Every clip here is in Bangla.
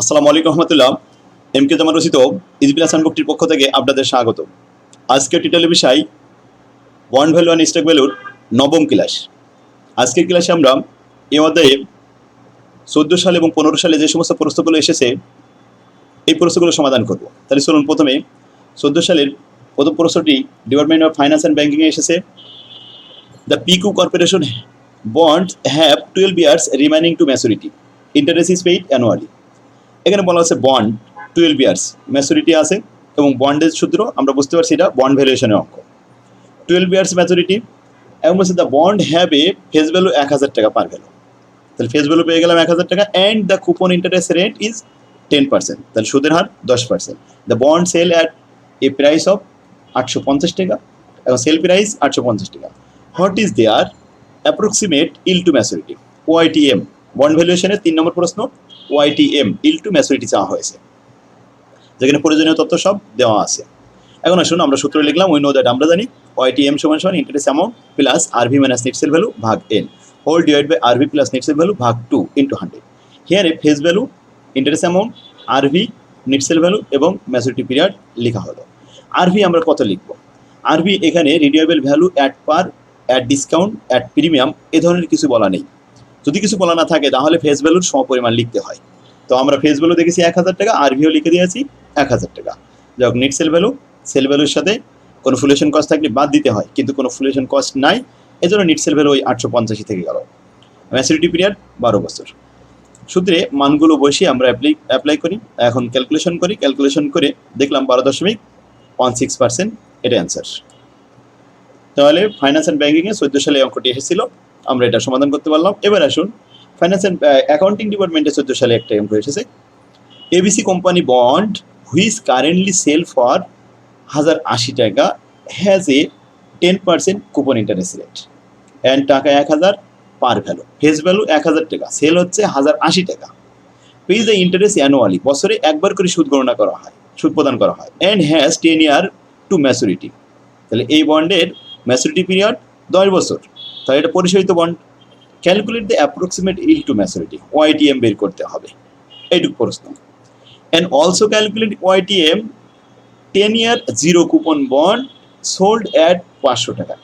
আসসালামু আলাইকুম রহমতুল্লাহ। এম কে জামান রচিত ইজবিলা সানবুকটির পক্ষ থেকে আপনাদের স্বাগত। আজকের টিটেলের বিষয় বন্ড ভ্যালু অ্যান্ড স্টক ভ্যালুর নবম ক্লাস। আজকের ক্লাসে আমরা এই অধ্যায়ে 14 সাল এবং 15 সালে যে সমস্ত প্রশ্নগুলো এসেছে এই প্রশ্নগুলো সমাধান করব। তাহলে চলুন প্রথমে 14 সালের প্রথম প্রশ্নটি ডিপার্টমেন্ট অফ ফাইন্যান্স অ্যান্ড ব্যাংকিংয়ে এসেছে। The PQ corporation bond have 12 years remaining to maturity, interest is paid annually. এখানে বলা হচ্ছে বন্ড 12 ইয়ার্স ম্যাচুরিটি আছে এবং বন্ডের সূত্র আমরা বুঝতে পারছি এটা বন্ড ভ্যালুয়েশনের অঙ্ক। 12 ইয়ার্স ম্যাচুরিটি এবং বলছে the bond have a face value 1000 টাকা পার ভ্যালু। তাহলে ফেস ভ্যালু পেয়ে গেলাম 1000 টাকা and the coupon interest rate is 10%, তাহলে সুদের হার 10%। The bond sell at a price of 850 টাকা এবং সেল প্রাইস 850 টাকা। What is their approximate yield to maturity, YTM. Bond ভ্যালুয়েশনের 3 নম্বর প্রশ্ন, ওআইটিএম ইল টু ম্যাচুরিটি চাওয়া হয়েছে, যেখানে প্রয়োজনীয় তথ্য সব দেওয়া আছে। এখন আসুন আমরা সূত্র লিখলাম। উই নো দ্যাট, আমরা জানি ওআইটিএম সমান সমান interest amount plus RV minus net sell value ভাগ N whole divide by RV plus net sell value ভাগ 2 ইন্টু 100। হিয়ারে face value, interest amount, RV, net sell value এবং ম্যাচুরিটি পিরিয়ড লেখা হলো। আরভি আমরা কত লিখব? আরভি এখানে redeemable value at par, at discount, at premium এ ধরনের কিছু বলা নেই। যদি কিছু বলা না থাকে তাহলে ফেস ভ্যালুর সমপরিমাণ লিখতে হয়। তো আমরা ফেস ভ্যালু দেখেছি 1000 টাকা, আরভিও লিখে দিয়েছি 1000 টাকা। যাই হোক, নেট সেল ভ্যালুর সাথে কোনো ফুলেশন কস্ট থাকলে বাদ দিতে হয়, কিন্তু কোনো ফুলেশন কস্ট নাই, এজন্য নেট সেল ভ্যালু ওই 885 থেকে গেল। ম্যাচুরিটি পিরিয়ড 12 বছর। সূত্রে মানগুলো বসিয়ে আমরা অ্যাপ্লাই করি। এখন ক্যালকুলেশন করে দেখলাম 12.16%, এটা অ্যান্সার। তাহলে ফাইন্যান্স অ্যান্ড ব্যাংকিংয়ে 14 সালে অঙ্কটি এসেছিল, আমরা এটা সমাধান করতে পারলাম। এবার আসুন ফাইন্যান্স অ্যান্ড অ্যাকাউন্টিং ডিপার্টমেন্টে 14 সালে একটা অঙ্ক এসেছে। ABC company bond which currently sell for 1080 টাকা has a 10% coupon interest rate and টাকা 1000 পার ভ্যালু। ফেস ভ্যালু 1000 টাকা, সেল হচ্ছে 1080 টাকা। পেজ দ্য ইন্টারেস্ট অ্যানুয়ালি, বছরে একবার করে সুদ গণনা করা হয়, সুদ প্রদান করা হয়। And has 10 year to maturity, তাহলে এই বন্ডের ম্যাচুরিটি পিরিয়ড 10 বছর, তাহলে এটা পরিশোধিত bond. Calculate the approximate yield to maturity, YTM বের করতে হবে, এইটুকু প্রশ্ন। And also calculate YTM 10 year zero coupon bond sold at 500 টাকা।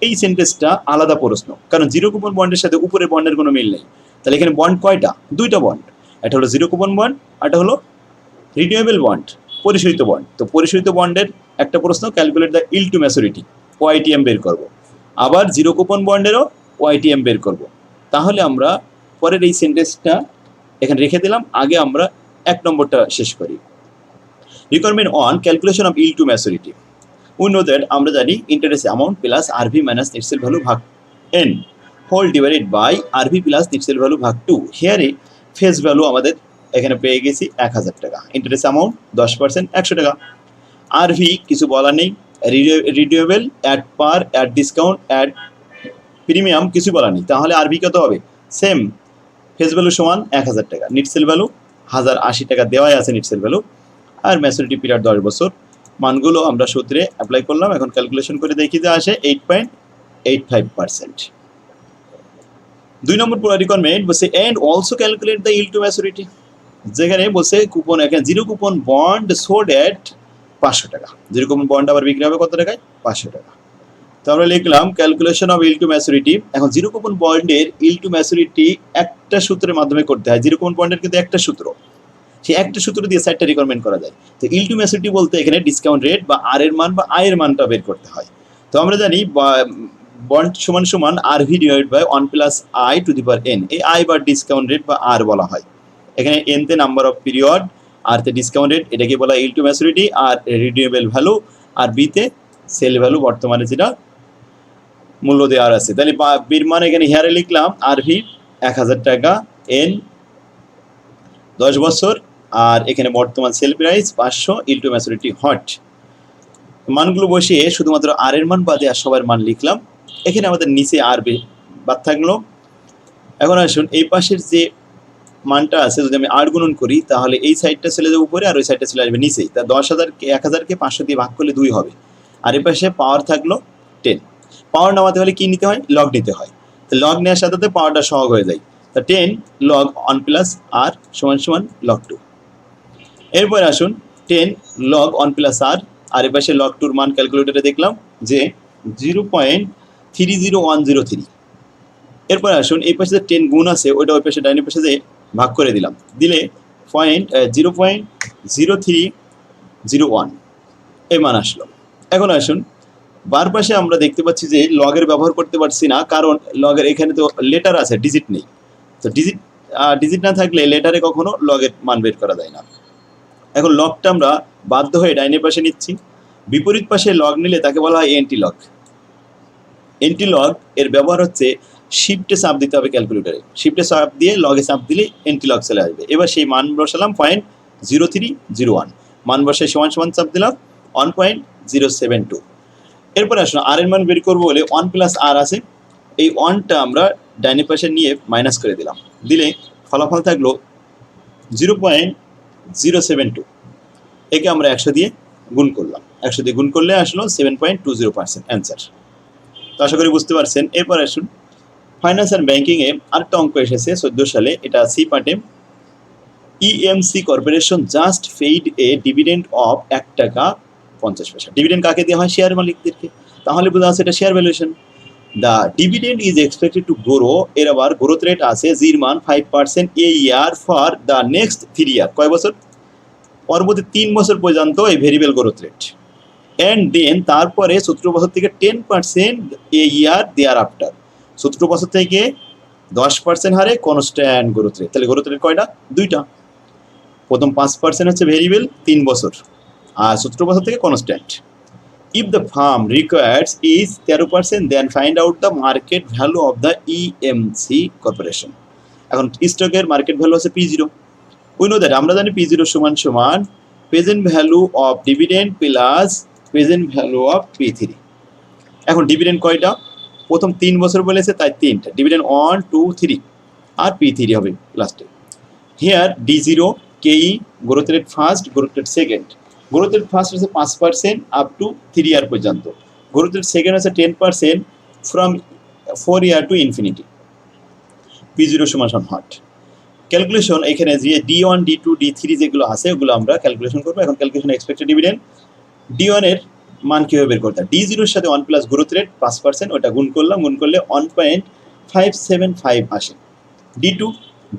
এই সেন্টেন্সটা আলাদা প্রশ্ন, কারণ জিরো কুপন বন্ডের সাথে উপরের বন্ডের কোনো মিল নেই। তাহলে এখানে বন্ড কয়টা? 2টা বন্ড, একটা হলো জিরো কুপন বন্ড, একটা হলো রিনিউয়েবল বন্ড, পরিশোধিত বন্ড। তো পরিশোধিত বন্ডের একটা প্রশ্ন, calculate the yield to maturity, YTM বের করব। আবার জিরো কুপন বন্ডেরও ওআইটিএম বের করব। তাহলে আমরা পরের এই সেন্টেন্সটা এখানে রেখে দিলাম, আগে আমরা 1 নম্বরটা শেষ করি। Requirement on calculation of yield to maturity. We know that, আমরা জানি interest amount plus RV minus net sell value ভাগ N whole divided by RV plus net sell value ভাগ 2। হিয়ারে ফেস ভ্যালু আমাদের এখানে পেয়ে গেছি 1000 টাকা, ইন্টারেস্ট অ্যামাউন্ট 10% 100 টাকা। আরভি কিছু বলা নেই, redeemable, at par, at discount, at premium কিছু বলা নেই। তাহলে আরভি কত হবে? সেম, ফেস ভ্যালু সমান 1000 টাকা, নেট সেল ভ্যালু 1080 টাকা দেওয়াই আছে নেট সেল ভ্যালু, আর ম্যাচুরিটি পিরিয়ড 10 বছর। মানগুলো আমরা সূত্রে অ্যাপ্লাই করলাম। এখন ক্যালকুলেশন করে দেখি যে আসে 8.85%। 2 নম্বর রিকোয়ারমেন্ট বলছে and also calculate the yield to maturity, যেখানে বলছে কুপন, এখানে zero coupon bond sold at 500 টাকা। জিরো কুপন বন্ড আবার বিক্রি হবে কত টাকায়? 500 টাকা। তো আমরা লিখলাম calculation of yield to maturity. এখন জিরো কুপন বন্ডের ইল টু ম্যাচুরিটি একটা সূত্রের মাধ্যমে করতে হয়। জিরো কুপন বন্ডের কিন্তু একটা সূত্র, সেই একটা সূত্র দিয়ে 4টা রিকোয়ারমেন্ট করা যায়। তো ইল টু ম্যাচুরিটি বলতে এখানে ডিসকাউন্ট রেট বা আর এর মান বা আয়ের মানটা বের করতে হয়। তো আমরা জানি বন্ড সমান সমান RV divide by 1 plus I to the power N. এই আই বা ডিসকাউন্ট রেট বা আর বলা হয়। এখানে এন তে নাম্বার অফ পিরিয়ড, আর তে ডিসকাউন্ট রেট, এটাকে বলা ইল to maturity, R রিডিউয়েবল value, R B তে সেল ভ্যালু, বর্তমানে যেটা মূল্য দেওয়ার আছে। তাহলে বির মান এখানে হিয়ারে লিখলাম আরভি 1000 টাকা, এন 10 বছর, আর এখানে বর্তমান sell price 500 ill to maturity hot. মানগুলো বসিয়ে শুধুমাত্র আর এর মান বাদে আর সবার মান লিখলাম। এখানে আমাদের নিচে আর বাদ থাকলো। এখন আসুন এই পাশের যে মানটা আছে যদি আমি আর গুণন করি, তাহলে এই সাইডটা চলে যাবে উপরে আর ওই সাইডটা চলে আসবে নিচেই। তা 10,000কে 500 দিয়ে ভাগ করলে 2 হবে। আর এই পাশে পাওয়ার থাকলো 10। পাওয়ার নামাতে হলে কি নিতে হয়? লগ নিতে হয়। তো লগ নেওয়ার সাথে সাথে পাওয়ারটা সহগ হয়ে যায়। তা 10 লগ 1 প্লাস আর সমান সমান লগ 2। এরপরে আসুন 10 লগ 1 + r, আর এর পাশে লগ 2 মান ক্যালকুলেটরে দেখলাম যে 0.30103। এরপরে আসুন এই পাশে যে 10 গুণ আছে ওইটা ওই পাশে ডাইনের পাশে যে ভাগ করে দিলাম, দিলে 0.0301 এই মান আসলো। এখন আসুন বার পাশে আমরা দেখতে পাচ্ছি যে লগের ব্যবহার করতে পারছি না, কারণ লগের এখানে তো লেটার আছে, ডিজিট নেই। তো ডিজিট না থাকলে লেটারে কখনো লগের মান বের করা যায় না। এখন লগটা আমরা বাধ্য হয়ে ডাইনের পাশে নিচ্ছি, বিপরীত পাশে লগ নিলে তাকে বলা হয় এন্টি লগ। এন্টি লগ এর ব্যবহার হচ্ছে শিফটে চাপ দিতে হবে ক্যালকুলেটরে, শিফটে চাপ দিয়ে লগে চাপ দিলে এন্টি লগ চলে আসবে। এবার সেই মান বসালাম 0.0301, মান বসে সমান সমান চাপ দিলাম 1.072। এরপরে আসুন আর এর মান বের করবো বলে 1 + r আছে, এই 1টা আমরা ডাইনের পাশে নিয়ে মাইনাস করে দিলাম, দিলে ফলাফল থাকলো 0.072। একে আমরা 100 দিয়ে গুণ করলাম, 100 দিয়ে গুণ করলে আসলো 7.20% অ্যান্সার। তো আশা করি বুঝতে পারছেন। এরপর আসুন ফাইন্যান্স অ্যান্ড ব্যাংকিংয়ে আরেকটা অঙ্ক এসেছে 14 সালে, এটা সি পার্টে। EMC corporation just paid a dividend of 1 টাকা 50 পয়সা। ডিভিডেন্ড কাকে দেওয়া হয়? শেয়ার মালিকদেরকে। তাহলে বোঝা যাচ্ছে এটা share valuation. The dividend is expected to grow, এর আবার গ্রোথ রেট আছে জির মান 5% a year for the next 3 year. কয় বছর? পরবর্তী 3 বছর পর্যন্ত এই variable growth rate. And then তারপরে 17 বছর থেকে 10% এ ইয়ার দেয়ার আফটার। 17 বছর থেকে 10% হারে কনস্ট্যান্ট গ্রোথ রেট। তাহলে গ্রোথ রেট কয়টা? 2টা। প্রথম 5% হচ্ছে ভেরিয়েবল 3 বছর, আর 17 বছর থেকে constant. If the firm requires is 13%, then find out the market value of the EMC corporation. এখন স্টকের মার্কেট ভ্যালু আছে P0। উই নো দ্যাট, আমরা জানি P0 সমান সমান present value of dividend plus present value of P3। এখন ডিভিডেন্ড কয়টা? প্রথম 3 বছর বলেছে, তাই 3টা ডিভিডেন্ড 1, 2, 3, আর P3 হবে লাস্টে। Here D0 KE growth rate first, growth rate second. Growth rate first হচ্ছে 5% আপ টু 3 ইয়ার পর্যন্ত, গ্রোথ রেট সেকেন্ড হচ্ছে 10% from 4 year to infinity. P0 সমান সমান হট। ক্যালকুলেশন এখানে যে D1, D2, D3 যেগুলো আছে ওগুলো আমরা ক্যালকুলেশন করবো। এখন ক্যালকুলেশন এক্সপেক্টেড ডিভিডেন্ড D1 এর মান কীভাবে বের করতে হয়? D0 এর সাথে 1 প্লাস গ্রোথ রেট 5%, ওটা গুণ করলাম, গুণ করলে 1.575 আসে। D2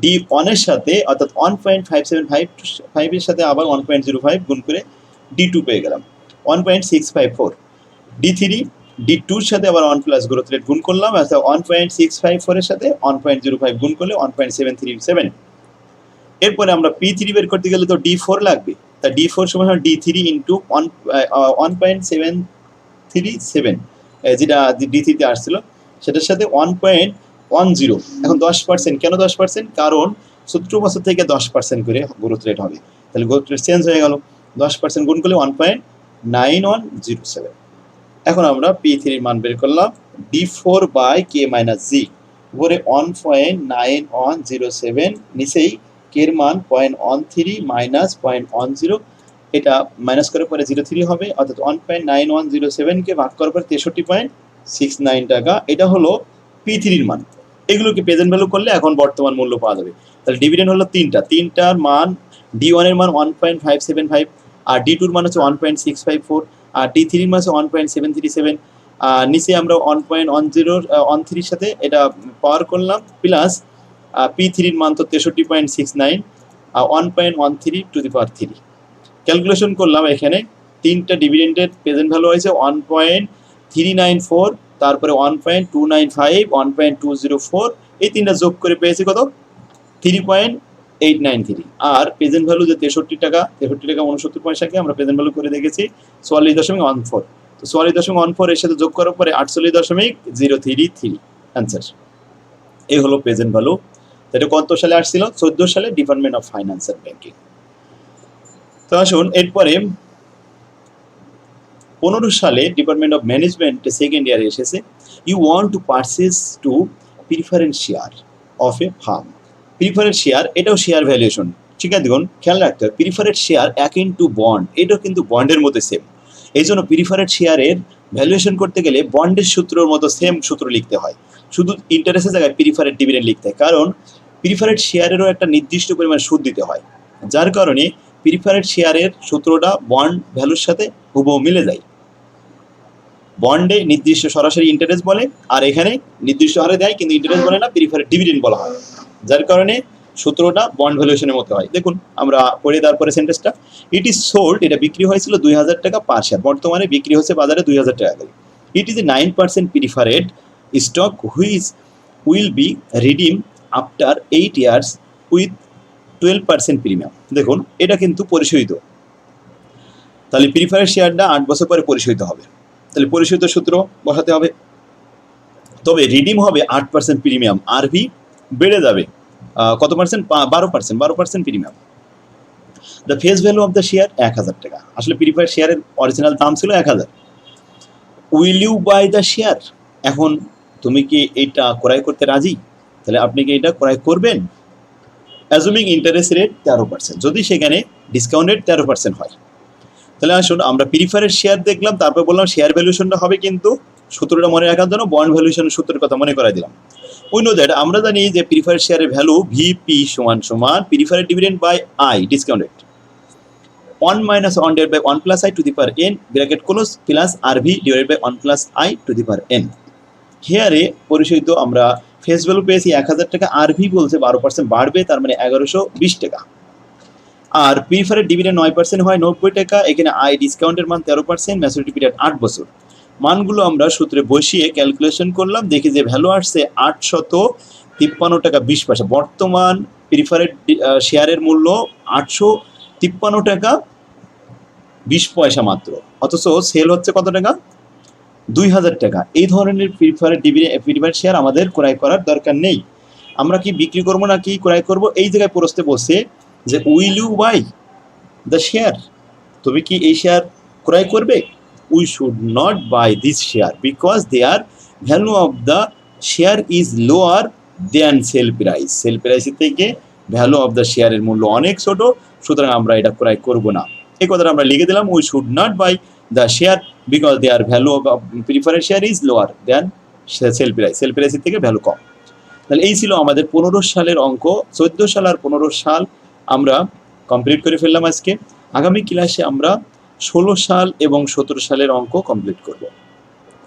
D1 এর সাথে অর্থাৎ 1.575 এর সাথে আবার 1.05 গুণ করে D2 পেয়ে গেলাম 1.654। D3 D2 এর সাথে আবার 1 প্লাস গ্রোথ রেট গুণ করলাম, অর্থাৎ 1.654 এর সাথে 1.05 গুণ করলে 1.737। এরপরে আমরা P3 বের করতে গেলে তো D4 লাগবে, তা D4 সমান D3 ইন্টু 1.737, যেটা D3 তে আসছিল সেটার সাথে 1.10। এখন 10%, কেন 10%? কারণ 17 বছর থেকে 10% করে গ্রোথ রেট হবে, তাহলে গ্রোথ রেট চেঞ্জ হয়ে গেল। 10% গুণ করলে 1.9107। এখন আমরা P3 এর মান বের করলাম, D4 বাই K মাইনাস জি, উপরে 1.9107, নিচেই K এর মান 0.13 মাইনাস 0.10, এটা মাইনাস করার পরে 03 হবে, অর্থাৎ 1.9107 কে ভাগ করার পরে 63.69 টাকা। এটা হলো P3 এর মান। এগুলোকে প্রেজেন্ট ভ্যালু করলে এখন বর্তমান মূল্য পাওয়া যাবে। তাহলে ডিভিডেন্ড হলো তিনটার মান, D1 এর মান 1.575, আর D2 এর মান হচ্ছে 1.654, আর D3 এর মান হচ্ছে 1.737। নিচে আমরা 1.13 এর সাথে এটা পাওয়ার করলাম, প্লাস P3 এর মান তো 63.69, 1.13 টু দি পাওয়ার 3 ক্যালকুলেশন করলাম। এখানে তিনটা ডিভিডেন্ডের প্রেজেন্ট ভ্যালু হয়েছে 1.394, তারপরে 1.295, 1.204, এই তিনটা যোগ করে পেয়েছি কত? 3.893। আর প্রেজেন্ট ভ্যালু যে 63 টাকা 69 পয়সাকে আমরা প্রেজেন্ট ভ্যালু করে দেখেছি 44.14। তো 44.14 এর সাথে যোগ করার পরে 48.033 অ্যান্সার। এই হলো প্রেজেন্ট ভ্যালু। এটা কত সালে আসছিল? 14 সালে, department of finance and banking. তো আসুন এরপরে 15 সালে ডিপার্টমেন্ট অফ ম্যানেজমেন্ট সেকেন্ড ইয়ারে এসেছে, you want to purchase two preference share of a firm. Preference share, এটাও শেয়ার ভ্যালুয়েশন। ঠিক আছে, দেখুন খেয়াল রাখতে হবে, preference share akin to bond, এটাও কিন্তু বন্ডের মতো সেম। এই জন্য প্রিফারেন্স শেয়ারের ভ্যালুয়েশন করতে গেলে বন্ডের সূত্রের মতো সেম সূত্র লিখতে হয়, শুধু ইন্টারেস্টের জায়গায় প্রিফারেন্স ডিভিডেন্ড লিখতে হয়, কারণ প্রিফারেন্স শেয়ারেরও একটা নির্দিষ্ট পরিমাণ সুদ দিতে হয়, যার কারণে প্রিফারেড শেয়ারের সূত্রটা বন্ড ভ্যালুর সাথে হুবহু মিলে যায়। বন্ডে নির্দিষ্ট সরাসরি ইন্টারেস্ট বলে, আর এখানে নির্দিষ্ট হারে দেয় কিন্তু ইন্টারেস্ট বলে না, প্রিফারেড ডিভিডেন্ড বলা হয়, যার কারণে সূত্রটা বন্ড ভ্যালুয়েশনের মতো হয়। দেখুন আমরা পড়ে দেওয়ার পরে সেন্টেন্সটা, ইট ইজ সোল্ড, এটা বিক্রি হয়েছিল 2000 টাকা পার শেয়ার, বর্তমানে বিক্রি হচ্ছে বাজারে 2000 টাকা করে। It is a 9% preferred stock which will be redeem after 8 years with 12% premium. দেখুন এটা কিন্তু পরিশোধিত, তাহলে প্রিফারেড শেয়ারটা 8 বছর পরে পরিশোধিত হবে, তাহলে পরিশোধিত সূত্র বসাতে হবে। তবে রিডিম হবে 8% প্রিমিয়াম, আরভি বেড়ে যাবে কত percent, 12% premium. The face value of the share 1000 টাকা, আসলে প্রিফারেড শেয়ারের অরিজিনাল দাম ছিল 1000। Will you buy the share, এখন তুমি কি এটা ক্রয় করতে রাজি, তাহলে আপনি কি এটা ক্রয় করবেন। অ্যাজুমিং ইন্টারেস্ট রেট 13%, যদি সেখানে ডিসকাউন্ট রেট 13% হয়। তাহলে আসুন আমরা প্রিফারেড শেয়ার দেখলাম, তারপর বললাম শেয়ার ভ্যালুয়েশনটা হবে, কিন্তু সূত্রটা মনে রাখার জন্য বন্ড ভ্যালুয়েশনের সূত্রের কথা মনে করাই দিলাম। উই নো দ্যাট, আমরা জানি যে প্রিফারেড শেয়ারের ভ্যালু ভিপি সমান সমান preferred dividend by I discount rate 1 - 1 divided by 1 plus I to the power n bracket close plus RV divided by 1 plus I to the power n। হেয়ারে পরিশোধিত আমরা ফেস ভ্যালু পেয়েছি 1000 টাকা, RV বলছে 12% বাড়বে, তার মানে 1120 টাকা। আর প্রিফারেড ডিভিডেন্ড 9% হয় 90 টাকা, এখানে আই ডিসকাউন্টের মান 13%, ম্যাচুরিটি পিরিয়ড 8 বছর। মানগুলো আমরা সূত্রে বসিয়ে ক্যালকুলেশন করলাম, দেখি যে ভ্যালু আসছে 853 টাকা 20 পয়সা। বর্তমান প্রিফারেড শেয়ারের মূল্য 853 টাকা 20 পয়সা মাত্র, অথচ সেল হচ্ছে কত টাকা, 2000 টাকা। এই ধরনের প্রিফারেড শেয়ার আমাদের ক্রয় করার দরকার নেই। আমরা কি বিক্রি করবো না কি ক্রয় করবো, এই জায়গায় প্রশ্নে বসে যে will you buy the share, তুমি কি এই শেয়ার ক্রয় করবে। We should not buy this share because their value of the share is lower than sell price, sell প্রাইসের থেকে ভ্যালু অফ দ্য শেয়ারের মূল্য অনেক ছোট, সুতরাং আমরা এটা ক্রয় করবো না। এই কথাটা আমরা লিখে দিলাম, we should not buy the share because their value of preferred share is lower than sell price, sell প্রাইসের থেকে ভ্যালু কম। তাহলে এই ছিল আমাদের 15 সালের অঙ্ক। 14 সাল আর 15 সাল আমরা কমপ্লিট করে ফেললাম আজকে। আগামী ক্লাসে আমরা 16 সাল এবং 17 সালের অঙ্ক কমপ্লিট করব।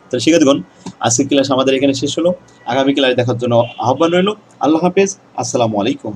তাহলে শিক্ষার্থীগণ, আজকের ক্লাস আমাদের এখানে শেষ হলো। আগামী ক্লাস দেখার জন্য আহ্বান রইল। আল্লাহ হাফেজ, আসসালামু আলাইকুম।